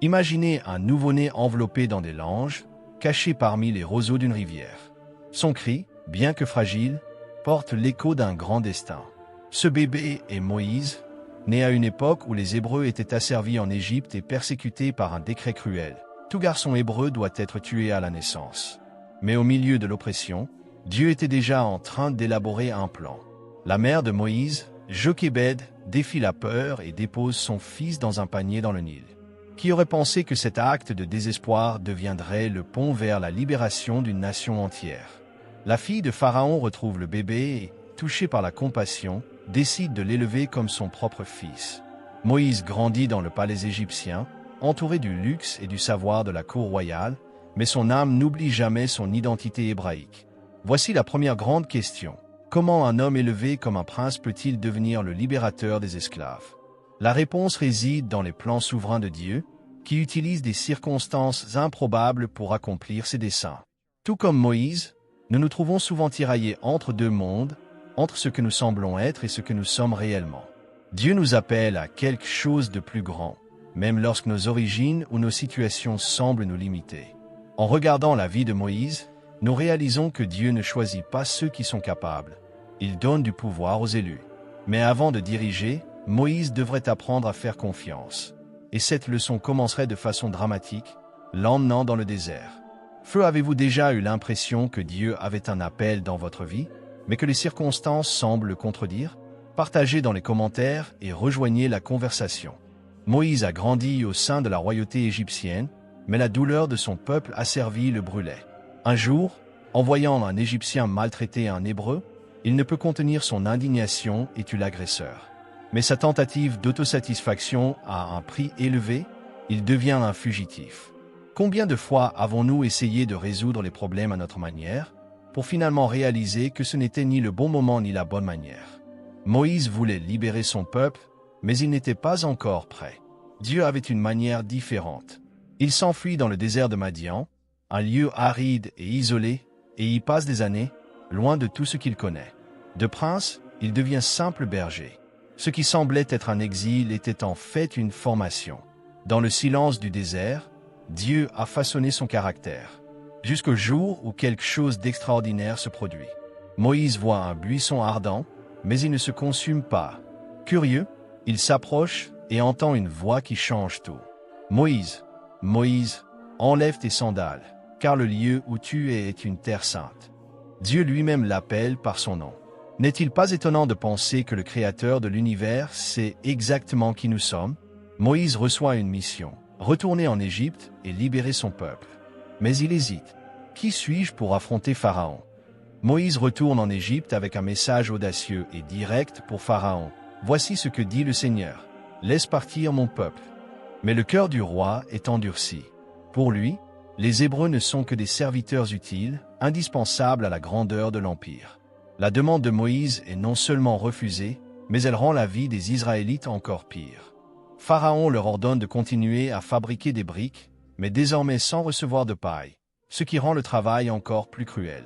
Imaginez un nouveau-né enveloppé dans des langes, caché parmi les roseaux d'une rivière. Son cri, bien que fragile, porte l'écho d'un grand destin. Ce bébé est Moïse, né à une époque où les Hébreux étaient asservis en Égypte et persécutés par un décret cruel. Tout garçon hébreu doit être tué à la naissance. Mais au milieu de l'oppression, Dieu était déjà en train d'élaborer un plan. La mère de Moïse, Jochébed, défie la peur et dépose son fils dans un panier dans le Nil. Qui aurait pensé que cet acte de désespoir deviendrait le pont vers la libération d'une nation entière? La fille de Pharaon retrouve le bébé et, touchée par la compassion, décide de l'élever comme son propre fils. Moïse grandit dans le palais égyptien, entouré du luxe et du savoir de la cour royale, mais son âme n'oublie jamais son identité hébraïque. Voici la première grande question. Comment un homme élevé comme un prince peut-il devenir le libérateur des esclaves? La réponse réside dans les plans souverains de Dieu, qui utilise des circonstances improbables pour accomplir ses desseins. Tout comme Moïse, nous nous trouvons souvent tiraillés entre deux mondes, entre ce que nous semblons être et ce que nous sommes réellement. Dieu nous appelle à quelque chose de plus grand, même lorsque nos origines ou nos situations semblent nous limiter. En regardant la vie de Moïse, nous réalisons que Dieu ne choisit pas ceux qui sont capables. Il donne du pouvoir aux élus. Mais avant de diriger, Moïse devrait apprendre à faire confiance. Et cette leçon commencerait de façon dramatique, l'emmenant dans le désert. Feu, avez-vous déjà eu l'impression que Dieu avait un appel dans votre vie, mais que les circonstances semblent le contredire? Partagez dans les commentaires et rejoignez la conversation. Moïse a grandi au sein de la royauté égyptienne, mais la douleur de son peuple asservi le brûlait. Un jour, en voyant un Égyptien maltraiter un Hébreu, il ne peut contenir son indignation et tue l'agresseur. Mais sa tentative d'autosatisfaction a un prix élevé, il devient un fugitif. Combien de fois avons-nous essayé de résoudre les problèmes à notre manière, pour finalement réaliser que ce n'était ni le bon moment ni la bonne manière? Moïse voulait libérer son peuple, mais il n'était pas encore prêt. Dieu avait une manière différente. Il s'enfuit dans le désert de Madian, un lieu aride et isolé, et y passe des années, loin de tout ce qu'il connaît. De prince, il devient simple berger. Ce qui semblait être un exil était en fait une formation. Dans le silence du désert, Dieu a façonné son caractère, jusqu'au jour où quelque chose d'extraordinaire se produit. Moïse voit un buisson ardent, mais il ne se consume pas. Curieux, il s'approche et entend une voix qui change tout. « Moïse, Moïse, enlève tes sandales, car le lieu où tu es est une terre sainte. » Dieu lui-même l'appelle par son nom. N'est-il pas étonnant de penser que le Créateur de l'univers sait exactement qui nous sommes? Moïse reçoit une mission, retourner en Égypte et libérer son peuple. Mais il hésite. Qui suis-je pour affronter Pharaon? Moïse retourne en Égypte avec un message audacieux et direct pour Pharaon. Voici ce que dit le Seigneur. Laisse partir mon peuple. Mais le cœur du roi est endurci. Pour lui, les Hébreux ne sont que des serviteurs utiles, indispensables à la grandeur de l'Empire. La demande de Moïse est non seulement refusée, mais elle rend la vie des Israélites encore pire. Pharaon leur ordonne de continuer à fabriquer des briques, mais désormais sans recevoir de paille, ce qui rend le travail encore plus cruel.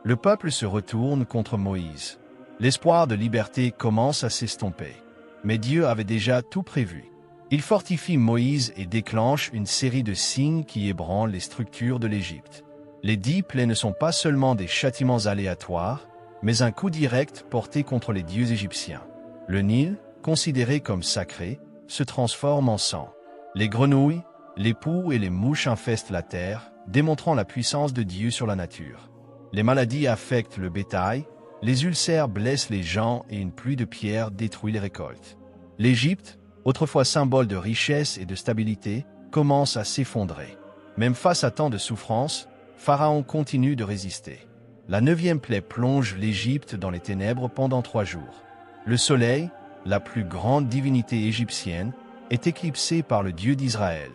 Le peuple se retourne contre Moïse. L'espoir de liberté commence à s'estomper. Mais Dieu avait déjà tout prévu. Il fortifie Moïse et déclenche une série de signes qui ébranlent les structures de l'Égypte. Les 10 plaies ne sont pas seulement des châtiments aléatoires, mais un coup direct porté contre les dieux égyptiens. Le Nil, considéré comme sacré, se transforme en sang. Les grenouilles, les poux et les mouches infestent la terre, démontrant la puissance de Dieu sur la nature. Les maladies affectent le bétail, les ulcères blessent les gens et une pluie de pierres détruit les récoltes. L'Égypte, autrefois symbole de richesse et de stabilité, commence à s'effondrer. Même face à tant de souffrances, Pharaon continue de résister. La 9e plaie plonge l'Égypte dans les ténèbres pendant 3 jours. Le soleil, la plus grande divinité égyptienne, est éclipsé par le Dieu d'Israël.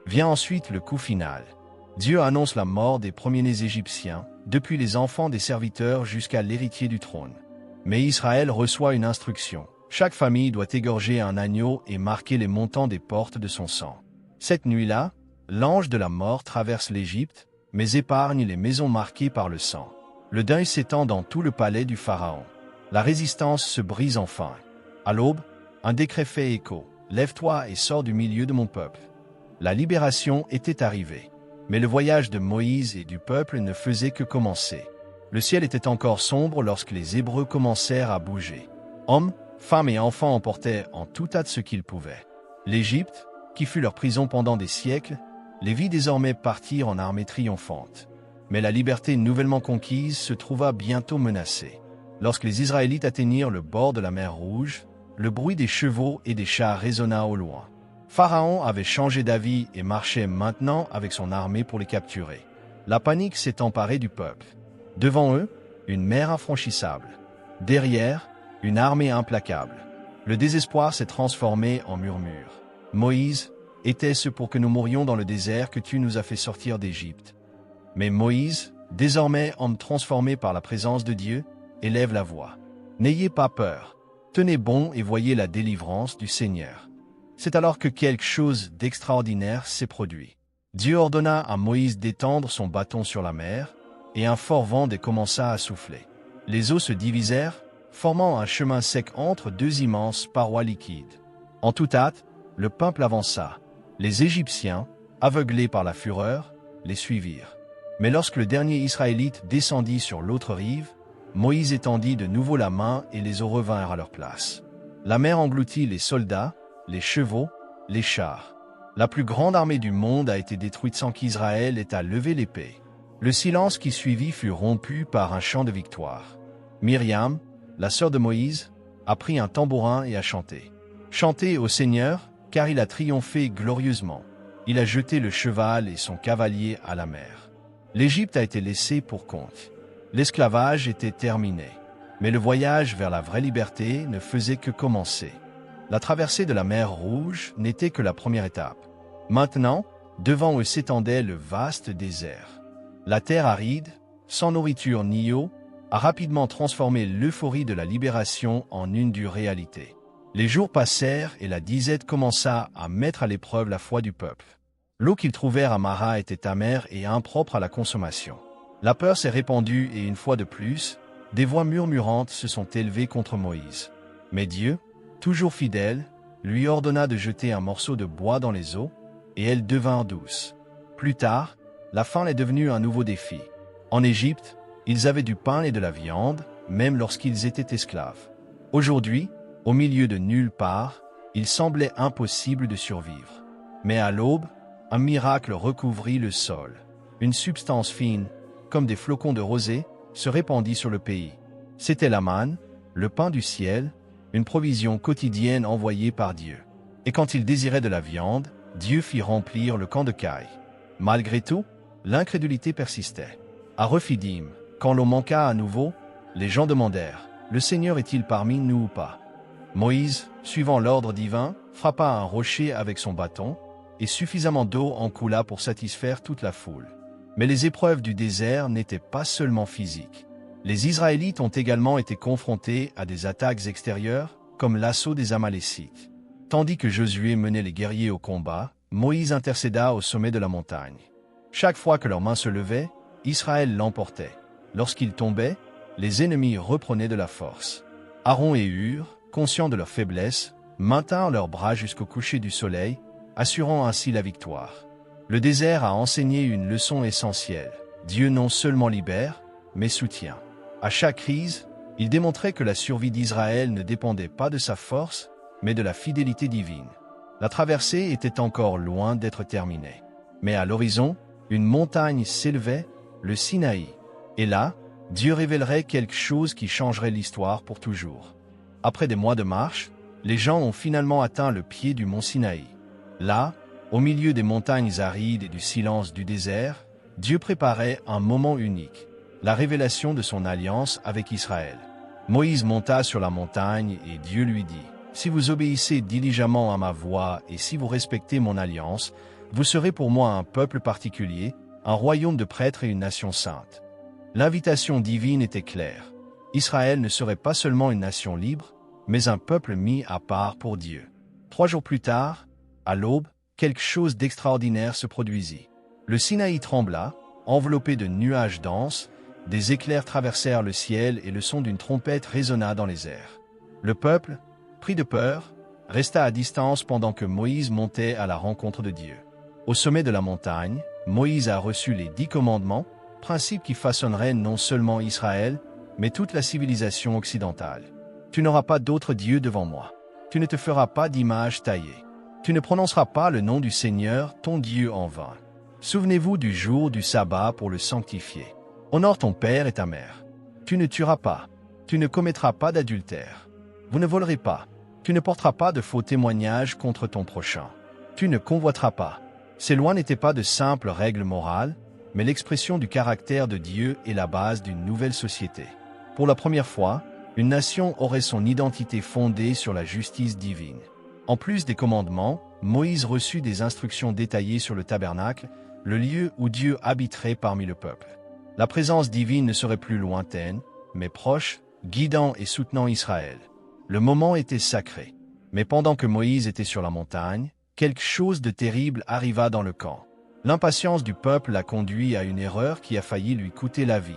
Vient ensuite le coup final. Dieu annonce la mort des premiers-nés égyptiens, depuis les enfants des serviteurs jusqu'à l'héritier du trône. Mais Israël reçoit une instruction. Chaque famille doit égorger un agneau et marquer les montants des portes de son sang. Cette nuit-là, l'ange de la mort traverse l'Égypte, mais épargne les maisons marquées par le sang. Le deuil s'étend dans tout le palais du Pharaon. La résistance se brise enfin. À l'aube, un décret fait écho. « Lève-toi et sors du milieu de mon peuple. » La libération était arrivée. Mais le voyage de Moïse et du peuple ne faisait que commencer. Le ciel était encore sombre lorsque les Hébreux commencèrent à bouger. Hommes, femmes et enfants emportaient en tout hâte ce qu'ils pouvaient. L'Égypte, qui fut leur prison pendant des siècles, les vit désormais partir en armée triomphante. Mais la liberté nouvellement conquise se trouva bientôt menacée. Lorsque les Israélites atteignirent le bord de la mer Rouge, le bruit des chevaux et des chars résonna au loin. Pharaon avait changé d'avis et marchait maintenant avec son armée pour les capturer. La panique s'est emparée du peuple. Devant eux, une mer infranchissable. Derrière, une armée implacable. Le désespoir s'est transformé en murmure. Moïse, était-ce pour que nous mourions dans le désert que tu nous as fait sortir d'Égypte? Mais Moïse, désormais homme transformé par la présence de Dieu, élève la voix. N'ayez pas peur. Tenez bon et voyez la délivrance du Seigneur. C'est alors que quelque chose d'extraordinaire s'est produit. Dieu ordonna à Moïse d'étendre son bâton sur la mer, et un fort vent commença à souffler. Les eaux se divisèrent, formant un chemin sec entre deux immenses parois liquides. En toute hâte, le peuple avança. Les Égyptiens, aveuglés par la fureur, les suivirent. Mais lorsque le dernier Israélite descendit sur l'autre rive, Moïse étendit de nouveau la main et les eaux revinrent à leur place. La mer engloutit les soldats, les chevaux, les chars. La plus grande armée du monde a été détruite sans qu'Israël ait à lever l'épée. Le silence qui suivit fut rompu par un chant de victoire. Myriam, la sœur de Moïse, a pris un tambourin et a chanté. Chantez au Seigneur, car il a triomphé glorieusement. Il a jeté le cheval et son cavalier à la mer. L'Égypte a été laissée pour compte. L'esclavage était terminé. Mais le voyage vers la vraie liberté ne faisait que commencer. La traversée de la mer Rouge n'était que la première étape. Maintenant, devant eux s'étendait le vaste désert. La terre aride, sans nourriture ni eau, a rapidement transformé l'euphorie de la libération en une dure réalité. Les jours passèrent et la disette commença à mettre à l'épreuve la foi du peuple. L'eau qu'ils trouvèrent à Mara était amère et impropre à la consommation. La peur s'est répandue et une fois de plus, des voix murmurantes se sont élevées contre Moïse. Mais Dieu, toujours fidèle, lui ordonna de jeter un morceau de bois dans les eaux, et elles devinrent douces. Plus tard, la faim est devenue un nouveau défi. En Égypte, ils avaient du pain et de la viande, même lorsqu'ils étaient esclaves. Aujourd'hui, au milieu de nulle part, il semblait impossible de survivre. Mais à l'aube, un miracle recouvrit le sol. Une substance fine, comme des flocons de rosée, se répandit sur le pays. C'était la manne, le pain du ciel, une provision quotidienne envoyée par Dieu. Et quand ils désiraient de la viande, Dieu fit remplir le camp de Caï. Malgré tout, l'incrédulité persistait. À Rephidim, quand l'eau manqua à nouveau, les gens demandèrent « Le Seigneur est-il parmi nous ou pas ?» Moïse, suivant l'ordre divin, frappa un rocher avec son bâton, et suffisamment d'eau en coula pour satisfaire toute la foule. Mais les épreuves du désert n'étaient pas seulement physiques. Les Israélites ont également été confrontés à des attaques extérieures, comme l'assaut des Amalécites. Tandis que Josué menait les guerriers au combat, Moïse intercéda au sommet de la montagne. Chaque fois que leurs mains se levaient, Israël l'emportait. Lorsqu'ils tombaient, les ennemis reprenaient de la force. Aaron et Hur, conscients de leur faiblesse, maintinrent leurs bras jusqu'au coucher du soleil, assurant ainsi la victoire. Le désert a enseigné une leçon essentielle. Dieu non seulement libère, mais soutient. À chaque crise, il démontrait que la survie d'Israël ne dépendait pas de sa force, mais de la fidélité divine. La traversée était encore loin d'être terminée. Mais à l'horizon, une montagne s'élevait, le Sinaï. Et là, Dieu révélerait quelque chose qui changerait l'histoire pour toujours. Après des mois de marche, les gens ont finalement atteint le pied du mont Sinaï. Là, au milieu des montagnes arides et du silence du désert, Dieu préparait un moment unique, la révélation de son alliance avec Israël. Moïse monta sur la montagne et Dieu lui dit « Si vous obéissez diligemment à ma voix et si vous respectez mon alliance, vous serez pour moi un peuple particulier, un royaume de prêtres et une nation sainte. » L'invitation divine était claire. Israël ne serait pas seulement une nation libre, mais un peuple mis à part pour Dieu. 3 jours plus tard, à l'aube, quelque chose d'extraordinaire se produisit. Le Sinaï trembla, enveloppé de nuages denses, des éclairs traversèrent le ciel et le son d'une trompette résonna dans les airs. Le peuple, pris de peur, resta à distance pendant que Moïse montait à la rencontre de Dieu. Au sommet de la montagne, Moïse a reçu les 10 commandements, principes qui façonneraient non seulement Israël, mais toute la civilisation occidentale. Tu n'auras pas d'autre Dieu devant moi. Tu ne te feras pas d'image taillée. Tu ne prononceras pas le nom du Seigneur, ton Dieu, en vain. Souvenez-vous du jour du sabbat pour le sanctifier. Honore ton père et ta mère. Tu ne tueras pas. Tu ne commettras pas d'adultère. Vous ne volerez pas. Tu ne porteras pas de faux témoignages contre ton prochain. Tu ne convoiteras pas. Ces lois n'étaient pas de simples règles morales, mais l'expression du caractère de Dieu et la base d'une nouvelle société. Pour la première fois, une nation aurait son identité fondée sur la justice divine. En plus des commandements, Moïse reçut des instructions détaillées sur le tabernacle, le lieu où Dieu habiterait parmi le peuple. La présence divine ne serait plus lointaine, mais proche, guidant et soutenant Israël. Le moment était sacré. Mais pendant que Moïse était sur la montagne, quelque chose de terrible arriva dans le camp. L'impatience du peuple l'a conduit à une erreur qui a failli lui coûter la vie,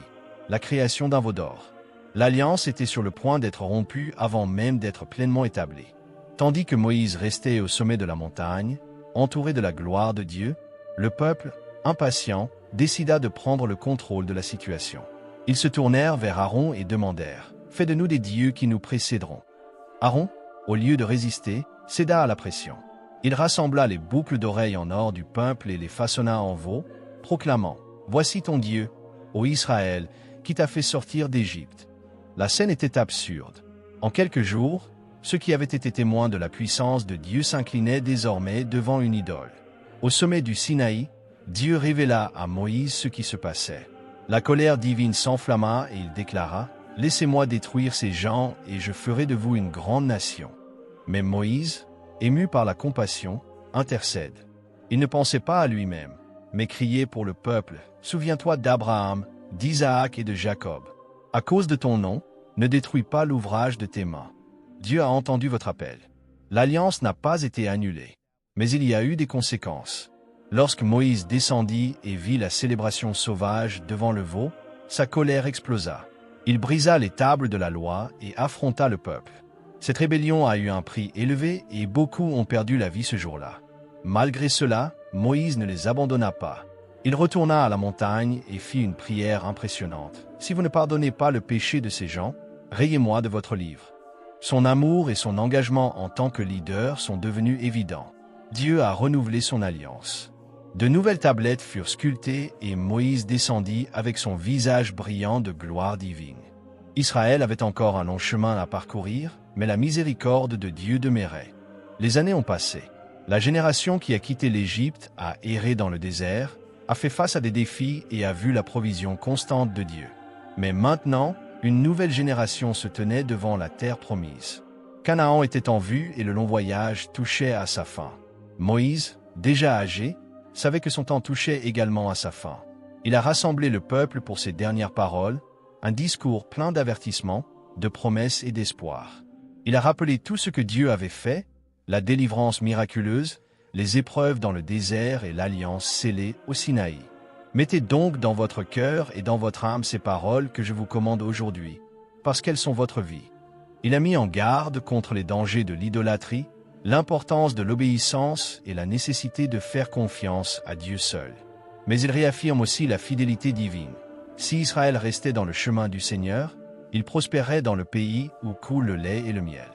la création d'un veau d'or. L'alliance était sur le point d'être rompue avant même d'être pleinement établie. Tandis que Moïse restait au sommet de la montagne, entouré de la gloire de Dieu, le peuple, impatient, décida de prendre le contrôle de la situation. Ils se tournèrent vers Aaron et demandèrent « Fais de nous des dieux qui nous précéderont. » Aaron, au lieu de résister, céda à la pression. Il rassembla les boucles d'oreilles en or du peuple et les façonna en veau, proclamant « Voici ton Dieu, ô Israël, qui t'a fait sortir d'Égypte. » La scène était absurde. En quelques jours, ceux qui avaient été témoins de la puissance de Dieu s'inclinaient désormais devant une idole. Au sommet du Sinaï, Dieu révéla à Moïse ce qui se passait. La colère divine s'enflamma et il déclara « Laissez-moi détruire ces gens et je ferai de vous une grande nation. » Mais Moïse, ému par la compassion, intercède. Il ne pensait pas à lui-même, mais criait pour le peuple « Souviens-toi d'Abraham, d'Isaac et de Jacob. À cause de ton nom, ne détruis pas l'ouvrage de tes mains. Dieu a entendu votre appel. » L'alliance n'a pas été annulée, mais il y a eu des conséquences. Lorsque Moïse descendit et vit la célébration sauvage devant le veau, sa colère explosa. Il brisa les tables de la loi et affronta le peuple. Cette rébellion a eu un prix élevé et beaucoup ont perdu la vie ce jour-là. Malgré cela, Moïse ne les abandonna pas. Il retourna à la montagne et fit une prière impressionnante. « Si vous ne pardonnez pas le péché de ces gens, rayez-moi de votre livre. » Son amour et son engagement en tant que leader sont devenus évidents. Dieu a renouvelé son alliance. De nouvelles tablettes furent sculptées et Moïse descendit avec son visage brillant de gloire divine. Israël avait encore un long chemin à parcourir, mais la miséricorde de Dieu demeurait. Les années ont passé. La génération qui a quitté l'Égypte a erré dans le désert, a fait face à des défis et a vu la provision constante de Dieu. Mais maintenant, une nouvelle génération se tenait devant la terre promise. Canaan était en vue et le long voyage touchait à sa fin. Moïse, déjà âgé, savait que son temps touchait également à sa fin. Il a rassemblé le peuple pour ses dernières paroles, un discours plein d'avertissements, de promesses et d'espoir. Il a rappelé tout ce que Dieu avait fait, la délivrance miraculeuse, les épreuves dans le désert et l'alliance scellée au Sinaï. Mettez donc dans votre cœur et dans votre âme ces paroles que je vous commande aujourd'hui, parce qu'elles sont votre vie. Il a mis en garde contre les dangers de l'idolâtrie, l'importance de l'obéissance et la nécessité de faire confiance à Dieu seul. Mais il réaffirme aussi la fidélité divine. Si Israël restait dans le chemin du Seigneur, il prospérerait dans le pays où coule le lait et le miel.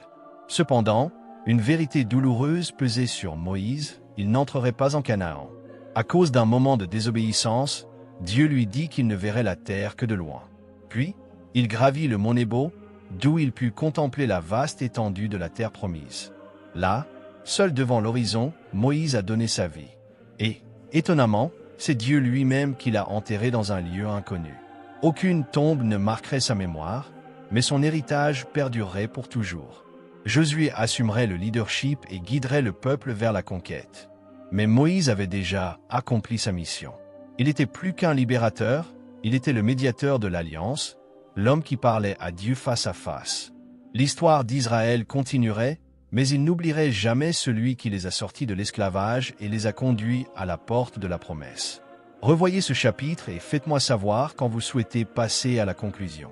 Cependant, une vérité douloureuse pesait sur Moïse, il n'entrerait pas en Canaan. À cause d'un moment de désobéissance, Dieu lui dit qu'il ne verrait la terre que de loin. Puis, il gravit le mont Nebo, d'où il put contempler la vaste étendue de la terre promise. Là, seul devant l'horizon, Moïse a donné sa vie. Et, étonnamment, c'est Dieu lui-même qui l'a enterré dans un lieu inconnu. Aucune tombe ne marquerait sa mémoire, mais son héritage perdurerait pour toujours. Josué assumerait le leadership et guiderait le peuple vers la conquête. Mais Moïse avait déjà accompli sa mission. Il n'était plus qu'un libérateur, il était le médiateur de l'Alliance, l'homme qui parlait à Dieu face à face. L'histoire d'Israël continuerait, mais il n'oublierait jamais celui qui les a sortis de l'esclavage et les a conduits à la porte de la promesse. Revoyez ce chapitre et faites-moi savoir quand vous souhaitez passer à la conclusion.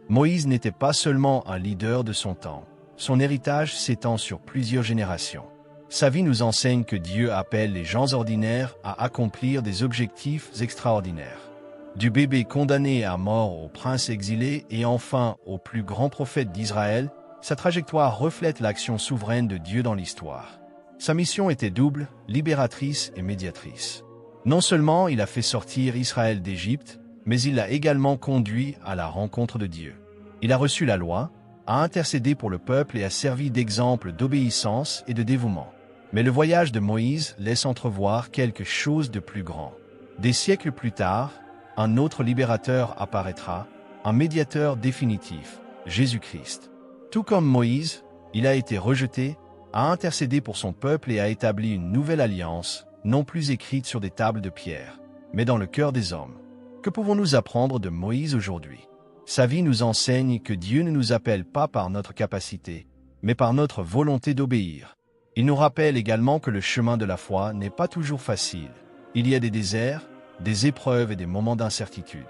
Moïse n'était pas seulement un leader de son temps. Son héritage s'étend sur plusieurs générations. Sa vie nous enseigne que Dieu appelle les gens ordinaires à accomplir des objectifs extraordinaires. Du bébé condamné à mort au prince exilé et enfin au plus grand prophète d'Israël, sa trajectoire reflète l'action souveraine de Dieu dans l'histoire. Sa mission était double, libératrice et médiatrice. Non seulement il a fait sortir Israël d'Égypte, mais il l'a également conduit à la rencontre de Dieu. Il a reçu la loi, a intercédé pour le peuple et a servi d'exemple d'obéissance et de dévouement. Mais le voyage de Moïse laisse entrevoir quelque chose de plus grand. Des siècles plus tard, un autre libérateur apparaîtra, un médiateur définitif, Jésus-Christ. Tout comme Moïse, il a été rejeté, a intercédé pour son peuple et a établi une nouvelle alliance, non plus écrite sur des tables de pierre, mais dans le cœur des hommes. Que pouvons-nous apprendre de Moïse aujourd'hui? Sa vie nous enseigne que Dieu ne nous appelle pas par notre capacité, mais par notre volonté d'obéir. Il nous rappelle également que le chemin de la foi n'est pas toujours facile. Il y a des déserts, des épreuves et des moments d'incertitude.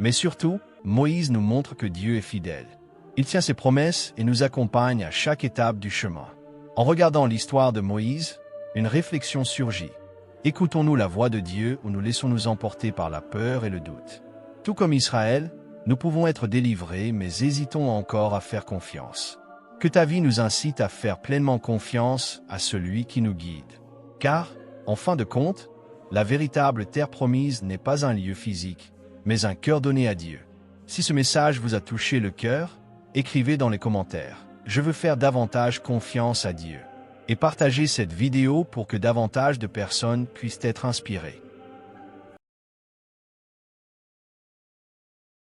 Mais surtout, Moïse nous montre que Dieu est fidèle. Il tient ses promesses et nous accompagne à chaque étape du chemin. En regardant l'histoire de Moïse, une réflexion surgit. Écoutons-nous la voix de Dieu ou nous laissons-nous emporter par la peur et le doute? Tout comme Israël, nous pouvons être délivrés, mais hésitons encore à faire confiance. Que ta vie nous incite à faire pleinement confiance à celui qui nous guide. Car, en fin de compte, la véritable terre promise n'est pas un lieu physique, mais un cœur donné à Dieu. Si ce message vous a touché le cœur, écrivez dans les commentaires « Je veux faire davantage confiance à Dieu » et partagez cette vidéo pour que davantage de personnes puissent être inspirées.